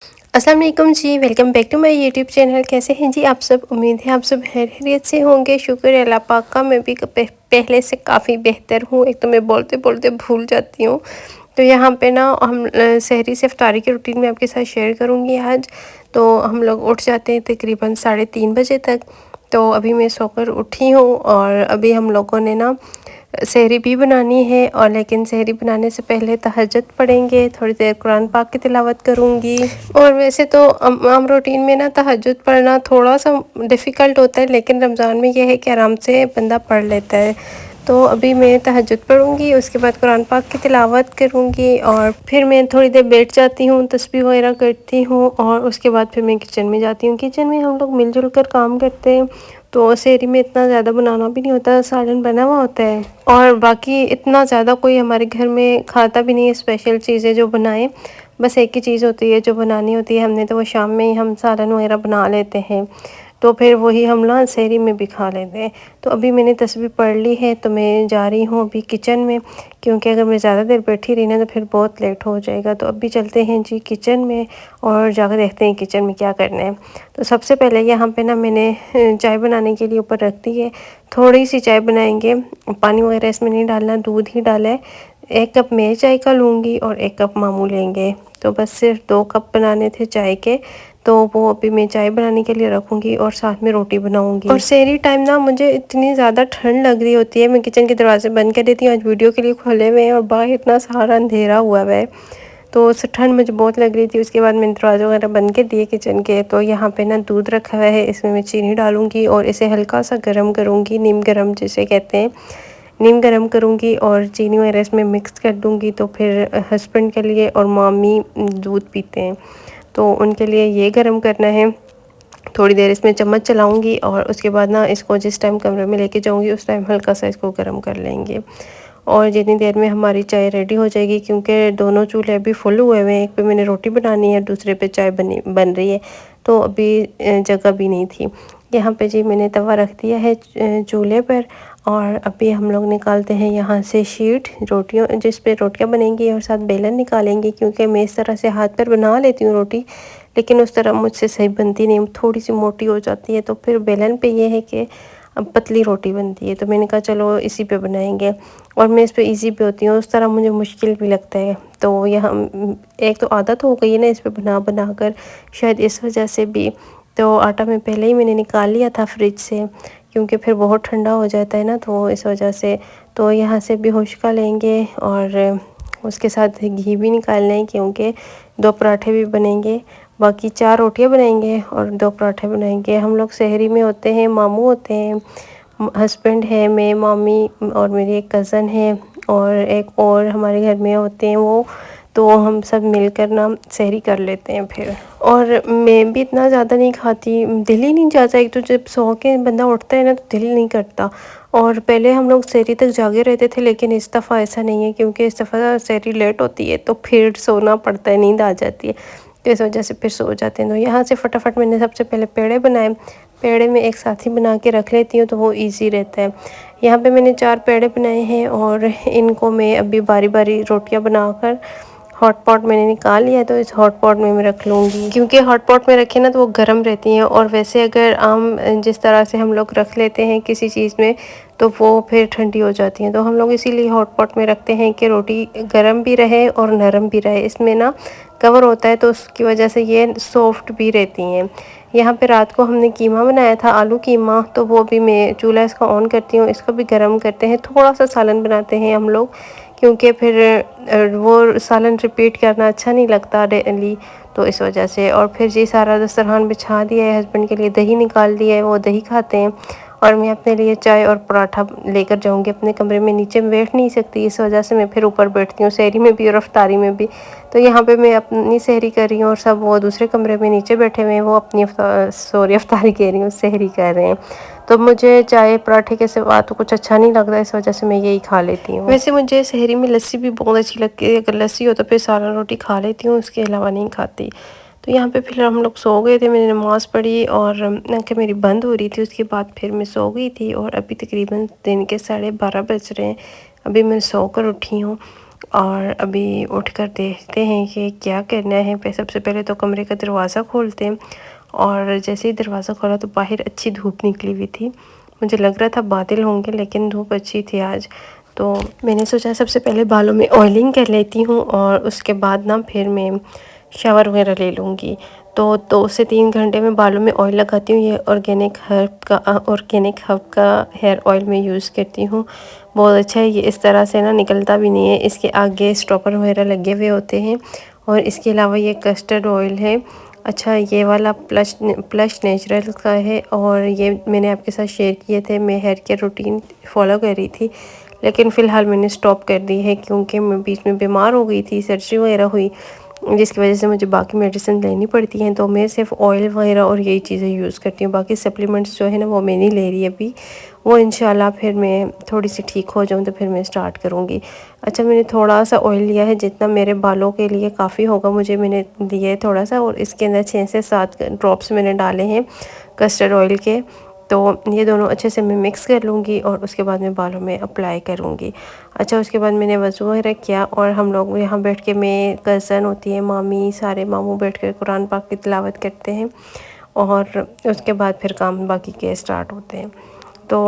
अस्सलाम वालेकुम जी, welcome back to my YouTube channel. कैसे हैं जी आप सब? उम्मीद है आप सब खैरियत से होंगे। शुक्र है अल्लाह पाक का, मैं भी पहले से काफ़ी बेहतर हूँ। एक तो मैं बोलते बोलते भूल जाती हूँ। तो यहाँ पे ना हम सहरी से इफ्तारी की रूटीन में आपके साथ शेयर करूँगी आज। तो हम लोग उठ जाते हैं तकरीबन 3:30 बजे तक। तो अभी मैं सोकर उठी हूँ और अभी हम लोगों ने ना सहरी भी बनानी है, और लेकिन सहरी बनाने से पहले तहज्जुद पढ़ेंगे, थोड़ी देर कुरान पाक की तिलावत करूँगी। और वैसे तो आम रूटीन में ना तहज्जुद पढ़ना थोड़ा सा डिफ़िकल्ट होता है, लेकिन रमज़ान में यह है कि आराम से बंदा पढ़ लेता है। तो अभी मैं तहज्जुद पढ़ूँगी, उसके बाद कुरान पाक की तिलावत करूँगी और फिर मैं थोड़ी देर बैठ जाती हूँ, तस्बीह वगैरह करती हूँ और उसके बाद फिर मैं किचन में जाती हूँ। किचन में हम लोग मिलजुल कर काम करते हैं, तो सहरी में इतना ज़्यादा बनाना भी नहीं होता, सालन बना हुआ होता है और बाकी इतना ज़्यादा कोई हमारे घर में खाता भी नहीं है स्पेशल चीज़ें जो बनाएं। बस एक ही चीज़ होती है जो बनानी होती है हमने, तो वो शाम में ही हम सालन वगैरह बना लेते हैं, तो फिर वही हम ना सहरी में भी खा लेते हैं। तो अभी मैंने तस्बीह पढ़ ली है, तो मैं जा रही हूँ अभी किचन में, क्योंकि अगर मैं ज़्यादा देर बैठी रही ना तो फिर बहुत लेट हो जाएगा। तो अभी चलते हैं जी किचन में और जाकर देखते हैं किचन में क्या करना है। तो सबसे पहले यहाँ पे ना मैंने चाय बनाने के लिए ऊपर रख दी है। थोड़ी सी चाय बनाएंगे, पानी वगैरह इसमें नहीं डालना, दूध ही डाला है। 1 कप मैं चाय का लूँगी और 1 कप मामू लेंगे। तो बस सिर्फ 2 कप बनाने थे चाय के, तो वो अभी मैं चाय बनाने के लिए रखूँगी और साथ में रोटी बनाऊँगी। और सहरी टाइम ना मुझे इतनी ज़्यादा ठंड लग रही होती है, मैं किचन के दरवाजे बंद कर देती हूँ। आज वीडियो के लिए खोले हुए हैं और बाहर इतना सारा अंधेरा हुआ है, तो उस ठंड मुझे बहुत लग रही थी। उसके बाद मैंने दरवाजे वगैरह बंद कर दिए किचन के। तो यहाँ पे ना दूध रखा हुआ है, इसमें मैं चीनी डालूँगी और इसे हल्का सा गर्म करूँगी, नीम गर्म जिसे कहते हैं, नीम गर्म करूँगी और चीनी वगैरह इसमें मिक्स कर दूँगी। तो फिर हस्बैंड के लिए और मामी दूध पीते हैं, तो उनके लिए ये गर्म करना है। थोड़ी देर इसमें चम्मच चलाऊँगी और उसके बाद ना इसको जिस टाइम कमरे में लेके जाऊँगी उस टाइम हल्का सा इसको गर्म कर लेंगे। और जितनी देर में हमारी चाय रेडी हो जाएगी, क्योंकि दोनों चूल्हे अभी फुल हुए हुए हैं, एक पे मैंने रोटी बनानी है, दूसरे पे चाय बन रही है, तो अभी जगह भी नहीं थी। यहाँ पे जी मैंने तवा रख दिया है चूल्हे पर, और अभी हम लोग निकालते हैं यहाँ से शीट रोटियों जिस पे रोटियाँ बनेंगी, और साथ बेलन निकालेंगे, क्योंकि मैं इस तरह से हाथ पर बना लेती हूँ रोटी, लेकिन उस तरह मुझसे सही बनती नहीं, थोड़ी सी मोटी हो जाती है। तो फिर बेलन पे ये है कि अब पतली रोटी बनती है, तो मैंने कहा चलो इसी पे बनाएंगे, और मैं इस पे इजी पे होती हूँ, उस तरह मुझे मुश्किल भी लगता है। तो यहाँ एक तो आदत हो गई है ना इस पे बना बना कर, शायद इस वजह से भी। तो आटा मैं पहले ही मैंने निकाल लिया था फ्रिज से, क्योंकि फिर बहुत ठंडा हो जाता है ना, तो इस वजह से। तो यहाँ से भी हुश्का लेंगे और उसके साथ घी भी निकालना है, क्योंकि 2 पराठे भी बनेंगे, बाकी 4 रोटियां बनाएंगे और 2 पराठे बनाएंगे। हम लोग सहरी में होते हैं, मामू होते हैं, हस्बैंड है, मैं, मामी और मेरी एक कज़न है, और एक और हमारे घर में होते हैं वो। तो हम सब मिलकर ना सहरी कर लेते हैं फिर। और मैं भी इतना ज़्यादा नहीं खाती, दिल ही नहीं चाहता। एक तो जब सो के बंदा उठता है ना तो दिल नहीं करता। और पहले हम लोग सहरी तक जागे रहते थे, लेकिन इस दफ़ा ऐसा नहीं है, क्योंकि इस दफ़ा सहरी लेट होती है तो फिर सोना पड़ता है, नींद आ जाती है, तो इस वजह से फिर सो जाते हैं। तो यहाँ से फटाफट मैंने सबसे पहले पेड़े बनाए। पेड़े में एक साथ ही बना के रख लेती हूँ, तो वो इजी रहता है। यहाँ पे मैंने 4 पेड़े बनाए हैं और इनको मैं अभी बारी बारी रोटियाँ बनाकर हॉट पॉट मैंने निकाल लिया है, तो इस हॉट पॉट में मैं रख लूँगी, क्योंकि हॉट पॉट में रखे ना तो वो गर्म रहती हैं। और वैसे अगर आम जिस तरह से हम लोग रख लेते हैं किसी चीज़ में, तो वो फिर ठंडी हो जाती हैं। तो हम लोग इसीलिए हॉट पॉट में रखते हैं कि रोटी गर्म भी रहे और नरम भी रहे। इसमें ना कवर होता है, तो उसकी वजह से ये सॉफ्ट भी रहती हैं। यहाँ पे रात को हमने कीमा बनाया था, आलू कीमा, तो वो भी मैं चूल्हा इसका ऑन करती हूँ, इसको भी गर्म करते हैं। थोड़ा सा सालन बनाते हैं हम लोग, क्योंकि फिर वो सालन रिपीट करना अच्छा नहीं लगता डेली, तो इस वजह से। और फिर जी सारा दस्तरखान बिछा दिया है, हस्बैंड के लिए दही निकाल दिया है, वो दही खाते हैं, और मैं अपने लिए चाय और पराठा लेकर जाऊंगी अपने कमरे में। नीचे में बैठ नहीं सकती, इस वजह से मैं फिर ऊपर बैठती हूँ, सहरी में भी और अफ्तारी में भी। तो यहाँ पे मैं अपनी सहरी कर रही हूँ और सब वो दूसरे कमरे में नीचे बैठे हुए हैं, वो अपनी अफ्तारी कह रही हूँ, सहरी कर रहे हैं। तो मुझे चाय पराठे के सिवा तो कुछ अच्छा नहीं लगता, इस वजह से मैं यही खा लेती हूँ। वैसे मुझे सहरी में लस्सी भी बहुत अच्छी लगती है, अगर लस्सी हो तो फिर सालन रोटी खा लेती हूँ, उसके अलावा नहीं खाती। तो यहाँ पे फिर हम लोग सो गए थे, मैंने नमाज़ पढ़ी और आँखें मेरी बंद हो रही थी, उसके बाद फिर मैं सो गई थी। और अभी तकरीबन दिन के 12:30 बज रहे हैं, अभी मैं सो कर उठी हूँ। और अभी उठकर देखते हैं कि क्या करना है। सबसे पहले तो कमरे का दरवाज़ा खोलते हैं, और जैसे ही दरवाज़ा खोला तो बाहर अच्छी धूप निकली हुई थी। मुझे लग रहा था बादल होंगे, लेकिन धूप अच्छी थी आज। तो मैंने सोचा सबसे पहले बालों में ऑयलिंग कर लेती हूँ, और उसके बाद ना फिर मैं शावर वगैरह ले लूँगी। तो 2 से 3 घंटे में बालों में ऑयल लगाती हूँ। ये ऑर्गेनिक हर्ब का हेयर ऑयल मैं यूज़ करती हूँ। बहुत अच्छा है ये, इस तरह से ना निकलता भी नहीं है। इसके आगे स्टॉपर वगैरह लगे हुए होते हैं। और इसके अलावा ये कस्टर्ड ऑयल है। अच्छा, ये वाला प्लस नेचुरल का है, और ये मैंने आपके साथ शेयर किए थे। मैं हेयर केयर रूटीन फॉलो कर रही थी, लेकिन फ़िलहाल मैंने स्टॉप कर दी है क्योंकि मैं बीच में बीमार हो गई थी, सर्जरी वगैरह हुई, जिसकी वजह से मुझे बाकी मेडिसिन लेनी पड़ती हैं। तो मैं सिर्फ ऑयल वगैरह और यही चीज़ें यूज़ करती हूँ। बाकी सप्लीमेंट्स जो है ना वो मैं नहीं ले रही अभी। वो इंशाल्लाह फिर मैं थोड़ी सी ठीक हो जाऊँ तो फिर मैं स्टार्ट करूँगी। अच्छा, मैंने थोड़ा सा ऑयल लिया है, जितना मेरे बालों के लिए काफ़ी होगा मुझे, मैंने लिया है थोड़ा सा। और इसके अंदर 6 से 7 ड्रॉप्स मैंने डाले हैं कस्टर्ड ऑयल के। तो ये दोनों अच्छे से मैं मिक्स कर लूँगी, और उसके बाद मैं बालों में अप्लाई करूँगी। अच्छा, उसके बाद मैंने वज़ू वगैरह किया, और हम लोग यहाँ बैठ के, मैं कज़न होती है, मामी, सारे मामू बैठ कर कुरान पाक की तिलावत करते हैं, और उसके बाद फिर काम बाकी के स्टार्ट होते हैं। तो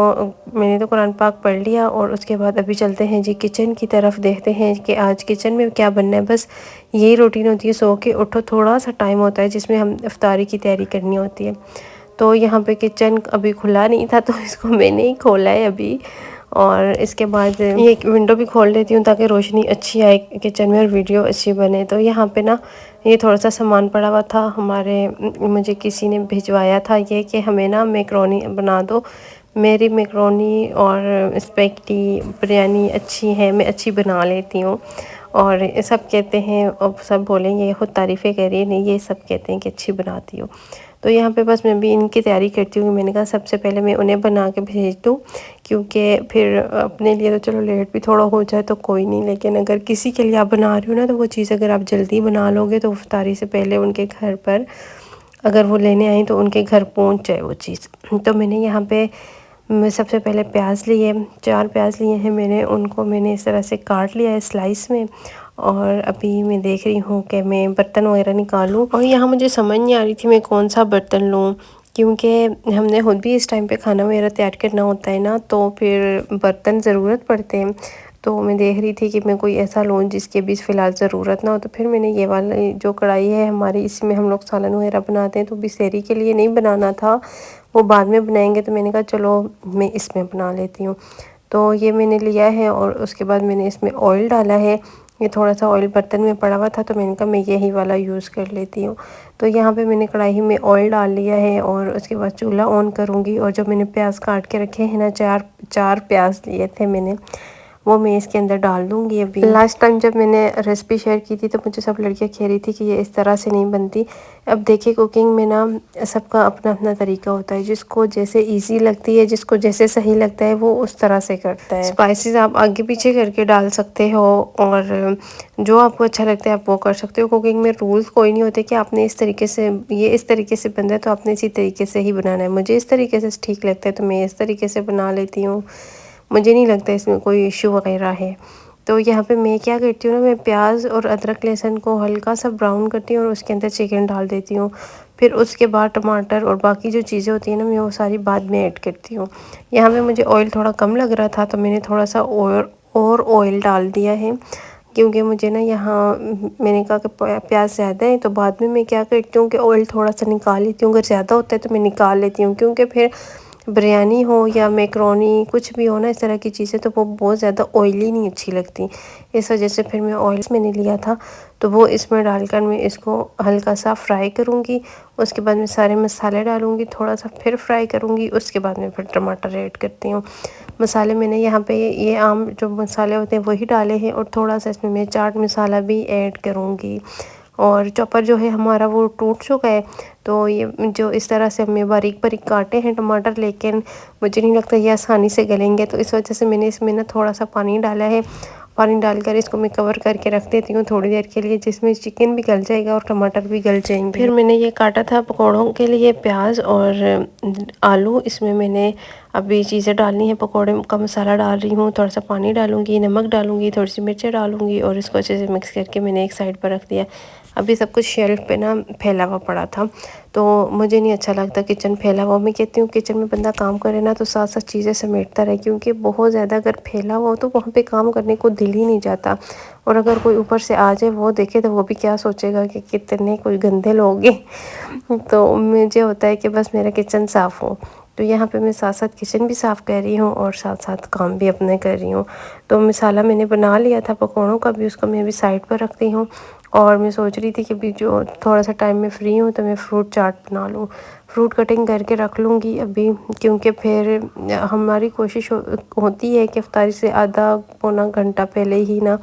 मैंने तो कुरान पाक पढ़ लिया, और उसके बाद अभी चलते हैं जी किचन की तरफ। देखते हैं कि आज किचन में क्या बनना है। बस यही रूटीन होती है, सो के उठो, थोड़ा सा टाइम होता है जिसमें हम इफ्तारी की तैयारी करनी होती है। तो यहाँ पे किचन अभी खुला नहीं था, तो इसको मैंने ही खोला है अभी। और इसके बाद ये विंडो भी खोल लेती हूँ ताकि रोशनी अच्छी आए किचन में और वीडियो अच्छी बने। तो यहाँ पे ना ये थोड़ा सा सामान पड़ा हुआ था मुझे किसी ने भिजवाया था, ये कि हमें ना मैकरोनी बना दो। मेरी मैकरोनी और स्पेगेटी बिरयानी अच्छी है, मैं अच्छी बना लेती हूँ। और सब कहते हैं, और सब बोलेंगे ये खुद तारीफ़ें कर रही है, नहीं ये सब कहते हैं कि अच्छी बनाती हो। तो यहाँ पे बस मैं भी इनकी तैयारी करती हूँ। मैंने कहा सबसे पहले मैं उन्हें बना के भेज दूँ, क्योंकि फिर अपने लिए तो चलो लेट भी थोड़ा हो जाए तो कोई नहीं, लेकिन अगर किसी के लिए आप बना रहे हो ना, तो वो चीज़ अगर आप जल्दी बना लोगे तो इफ्तारी से पहले उनके घर पर अगर वो लेने आई तो उनके घर पहुँच जाए वो चीज़। तो मैंने यहाँ पे सबसे पहले प्याज लिए, 4 प्याज लिए हैं मैंने, उनको मैंने इस तरह से काट लिया है स्लाइस में। और अभी मैं देख रही हूँ कि मैं बर्तन वगैरह निकालूँ, और यहाँ मुझे समझ नहीं आ रही थी मैं कौन सा बर्तन लूँ, क्योंकि हमने खुद भी इस टाइम पे खाना वगैरह तैयार करना होता है ना, तो फिर बर्तन ज़रूरत पड़ते हैं। तो मैं देख रही थी कि मैं कोई ऐसा लूँ जिसकी भी फ़िलहाल ज़रूरत ना हो। तो फिर मैंने ये वाली जो कढ़ाई है हमारी, इसमें हम लोग सालन वगैरह बनाते हैं, तो बिसेरी के लिए नहीं बनाना था, वो बाद में बनाएंगे। तो मैंने कहा चलो मैं इसमें बना लेती हूँ। तो ये मैंने लिया है, और उसके बाद मैंने इसमें ऑयल डाला है। ये थोड़ा सा ऑयल बर्तन में पड़ा हुआ था, तो मैंने कहा मैं यही वाला यूज़ कर लेती हूँ। तो यहाँ पे मैंने कढ़ाई में ऑयल डाल लिया है, और उसके बाद चूल्हा ऑन करूँगी। और जो मैंने प्याज काट के रखे हैं ना, चार प्याज लिए थे मैंने, वो मैं इसके अंदर डाल दूँगी। अभी लास्ट टाइम जब मैंने रेसिपी शेयर की थी तो मुझे सब लड़कियाँ कह रही थी कि ये इस तरह से नहीं बनती। अब देखिए, कुकिंग में ना सबका अपना अपना तरीका होता है, जिसको जैसे इजी लगती है, जिसको जैसे सही लगता है, वो उस तरह से करता है। स्पाइसेस आप आगे पीछे करके डाल सकते हो, और जो आपको अच्छा लगता है आप वो कर सकते हो। कुकिंग में रूल्स कोई नहीं होते कि आपने इस तरीके से, ये इस तरीके से बनता है तो आपने इसी तरीके से ही बनाना है। मुझे इस तरीके से ठीक लगता है तो मैं इस तरीके से बना लेती हूँ, मुझे नहीं लगता इसमें कोई इशू वगैरह है। तो यहाँ पे मैं क्या करती हूँ ना, मैं प्याज और अदरक लहसुन को हल्का सा ब्राउन करती हूँ, और उसके अंदर चिकन डाल देती हूँ। फिर उसके बाद टमाटर और बाकी जो चीज़ें होती हैं ना, मैं वो सारी बाद में ऐड करती हूँ। यहाँ पे मुझे ऑयल थोड़ा कम लग रहा था, तो मैंने थोड़ा सा और ऑयल डाल दिया है, क्योंकि मुझे ना यहाँ मैंने कहा कि प्याज ज़्यादा है। तो बाद में मैं क्या करती हूँ कि ऑयल थोड़ा सा निकाल लेती हूँ, अगर ज़्यादा होता है तो मैं निकाल लेती हूँ, क्योंकि फिर बिरयानी हो या मैकरोनी कुछ भी हो ना, इस तरह की चीज़ें, तो वो बहुत ज़्यादा ऑयली नहीं अच्छी लगती। इस वजह से फिर मैं ऑयल मैंने लिया था, तो वो इसमें डालकर मैं इसको हल्का सा फ्राई करूँगी। उसके बाद मैं सारे मसाले डालूँगी, थोड़ा सा फिर फ्राई करूँगी। उसके बाद मैं फिर टमाटर ऐड करती हूँ। मसाले मैंने यहाँ पे ये आम जो मसाले होते हैं वही डाले हैं, और थोड़ा सा इसमें मैं चाट मसाला भी ऐड करूँगी। और चॉपर जो है हमारा वो टूट चुका है, तो ये जो इस तरह से हमने बारीक बारीक काटे हैं टमाटर, लेकिन मुझे नहीं लगता ये आसानी से गलेंगे, तो इस वजह से मैंने इसमें ना थोड़ा सा पानी डाला है। पानी डालकर इसको मैं कवर करके रख देती हूँ थोड़ी देर के लिए, जिसमें चिकन भी गल जाएगा और टमाटर भी गल जाएंगे। फिर मैंने ये काटा था पकौड़ों के लिए प्याज और आलू। इसमें मैंने अभी चीज़ें डालनी है, पकौड़े का मसाला डाल रही हूँ, थोड़ा सा पानी डालूंगी, नमक डालूंगी, थोड़ी सी मिर्चें डालूंगी और इसको अच्छे से मिक्स करके मैंने एक साइड पर रख दिया। अभी सब कुछ शेल्फ पे ना फैला हुआ पड़ा था, तो मुझे नहीं अच्छा लगता किचन फैला हुआ। मैं कहती हूँ किचन में बंदा काम करे ना तो साथ साथ चीज़ें समेटता रहे, क्योंकि बहुत ज़्यादा अगर फैला हुआ हो तो वहाँ पे काम करने को दिल ही नहीं जाता। और अगर कोई ऊपर से आ जाए वो देखे तो वो भी क्या सोचेगा कि कितने कोई गंदे लोग हैं। तो मुझे होता है कि बस मेरा किचन साफ़ हो। तो यहाँ पे मैं साथ साथ किचन भी साफ़ कर रही हूँ और साथ साथ काम भी अपने कर रही हूँ। तो मसाला मैंने बना लिया था पकौड़ों का भी, उसको मैं अभी साइड पर रखती हूँ। और मैं सोच रही थी कि अभी जो थोड़ा सा टाइम में फ्री हूँ तो मैं फ्रूट चाट बना लूँ, फ्रूट कटिंग करके रख लूँगी अभी, क्योंकि फिर हमारी कोशिश होती है कि इफ्तारी से आधा पौना घंटा पहले ही ना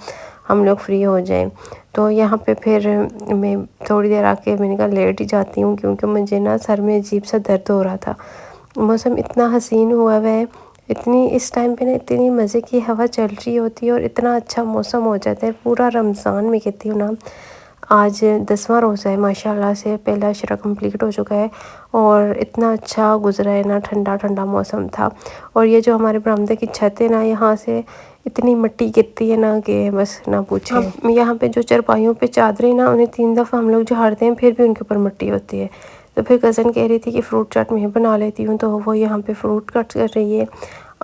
हम लोग फ्री हो जाएं। तो यहाँ पे फिर मैं थोड़ी देर आके मैंने कहा लेट ही जाती हूँ, क्योंकि मुझे ना सर में अजीब सा दर्द हो रहा था। मौसम इतना हसीन हुआ है, इतनी इस टाइम पे ना इतनी मज़े की हवा चल रही होती है और इतना अच्छा मौसम हो जाता है। पूरा रमज़ान में कहती हूँ ना, आज 10वां रोज़ा है माशाल्लाह से, पहला अशरा कंप्लीट हो चुका है और इतना अच्छा गुजरा है ना, ठंडा ठंडा मौसम था। और ये जो हमारे बरामदे की छत है ना, यहाँ से इतनी मिट्टी गिरती है ना कि बस ना पूछे। हम यहाँ पे जो चरपाइयों पे चादरें ना, उन्हें 3 दफ़ा हम लोग झाड़ते हैं फिर भी उनके ऊपर मिट्टी होती है। तो फिर कज़न कह रही थी कि फ़्रूट चाट मैं बना लेती हूँ, तो वो यहाँ पे फ्रूट कट कर रही है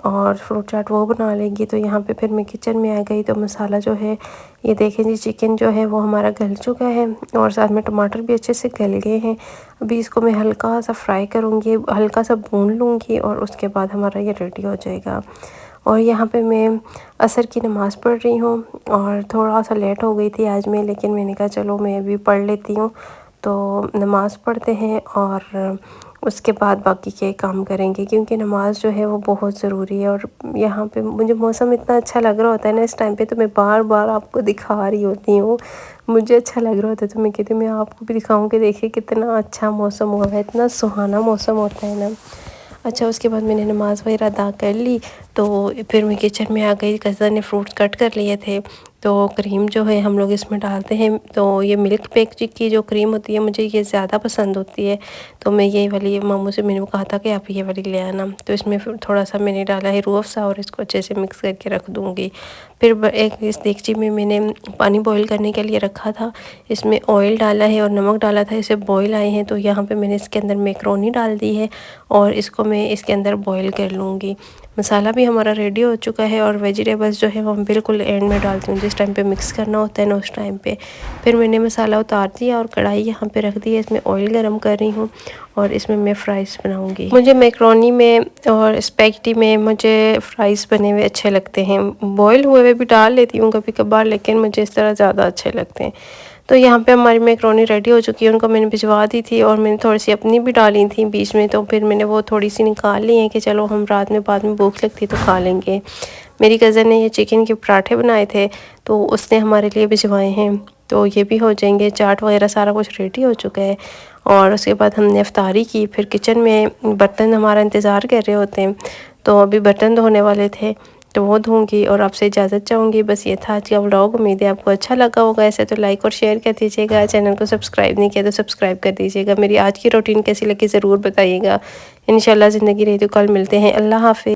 और फ्रूट चाट वो बना लेंगी। तो यहाँ पे फिर मैं किचन में आ गई। तो मसाला जो है ये देखें जी, चिकन जो है वो हमारा गल चुका है और साथ में टमाटर भी अच्छे से गल गए हैं। अभी इसको मैं हल्का सा फ्राई करूँगी, हल्का सा भून लूँगी और उसके बाद हमारा ये रेडी हो जाएगा। और यहाँ पे मैं असर की नमाज़ पढ़ रही हूँ और थोड़ा सा लेट हो गई थी आज मैं, लेकिन मैंने कहा चलो मैं अभी पढ़ लेती हूँ। तो नमाज़ पढ़ते हैं और उसके बाद बाकी के काम करेंगे, क्योंकि नमाज़ जो है वो बहुत ज़रूरी है। और यहाँ पे मुझे मौसम इतना अच्छा लग रहा होता है ना इस टाइम पे, तो मैं बार बार आपको दिखा रही होती हूँ। मुझे अच्छा लग रहा होता है तो मैं कहती हूँ मैं आपको भी दिखाऊँ कि देखिए कितना अच्छा मौसम हुआ है, इतना सुहाना मौसम होता है ना। अच्छा, उसके बाद मैंने नमाज़ वगैरह अदा कर ली, तो फिर मैं किचन में आ गई। कज़न ने फ्रूट्स कट कर लिए थे, तो क्रीम जो है हम लोग इसमें डालते हैं। तो ये मिल्क पैक की जो क्रीम होती है मुझे ये ज़्यादा पसंद होती है, तो मैं ये वाली मामू से मैंने कहा था कि आप ये वाली ले आना। तो इसमें फिर थोड़ा सा मैंने डाला है रूह अफ़ज़ा और इसको अच्छे से मिक्स करके रख दूँगी। फिर एक इस देगची में मैंने पानी बॉईल करने के लिए रखा था, इसमें ऑयल डाला है और नमक डाला था, इसे बॉईल आए हैं। तो यहाँ पे मैंने इसके अंदर मैकरोनी डाल दी है और इसको मैं इसके अंदर बॉईल कर लूँगी। मसाला भी हमारा रेडी हो चुका है और वेजिटेबल्स जो है वो हम बिल्कुल एंड में डालती हूँ, जिस टाइम पे मिक्स करना होता है ना उस टाइम पे। फिर मैंने मसाला उतार दिया और कढ़ाई यहाँ पे रख दी है, इसमें ऑयल गरम कर रही हूँ और इसमें मैं फ़्राइज़ बनाऊँगी। मुझे मैकरोनी में और स्पैगेटी में मुझे फ़्राइज़ बने हुए अच्छे लगते हैं, बॉयल हुए हुए भी डाल लेती हूँ कभी कभार, लेकिन मुझे इस तरह ज़्यादा अच्छे लगते हैं। तो यहाँ पे हमारी मैकरोनी रेडी हो चुकी है, उनको मैंने भिजवा दी थी और मैंने थोड़ी सी अपनी भी डाली थी बीच में। तो फिर मैंने वो थोड़ी सी निकाल ली है कि चलो हम रात में बाद में भूख लगती तो खा लेंगे। मेरी कज़न ने ये चिकन के पराठे बनाए थे तो उसने हमारे लिए भिजवाए हैं, तो ये भी हो जाएंगे। चाट वगैरह सारा कुछ रेडी हो चुका है और उसके बाद हमने इफ्तारी की। फिर किचन में बर्तन हमारा इंतज़ार कर रहे होते हैं, तो अभी बर्तन धोने वाले थे तो वो धोंगी और आपसे इजाज़त चाहूँगी। बस ये था आज का व्लॉग, उम्मीद है आपको अच्छा लगा होगा। ऐसे तो लाइक और शेयर कर दीजिएगा, चैनल को सब्सक्राइब नहीं किया तो सब्सक्राइब कर दीजिएगा। मेरी आज की रूटीन कैसी लगी ज़रूर बताइएगा। इंशाल्लाह ज़िंदगी रही तो कल मिलते हैं। अल्लाह हाफ़िज़।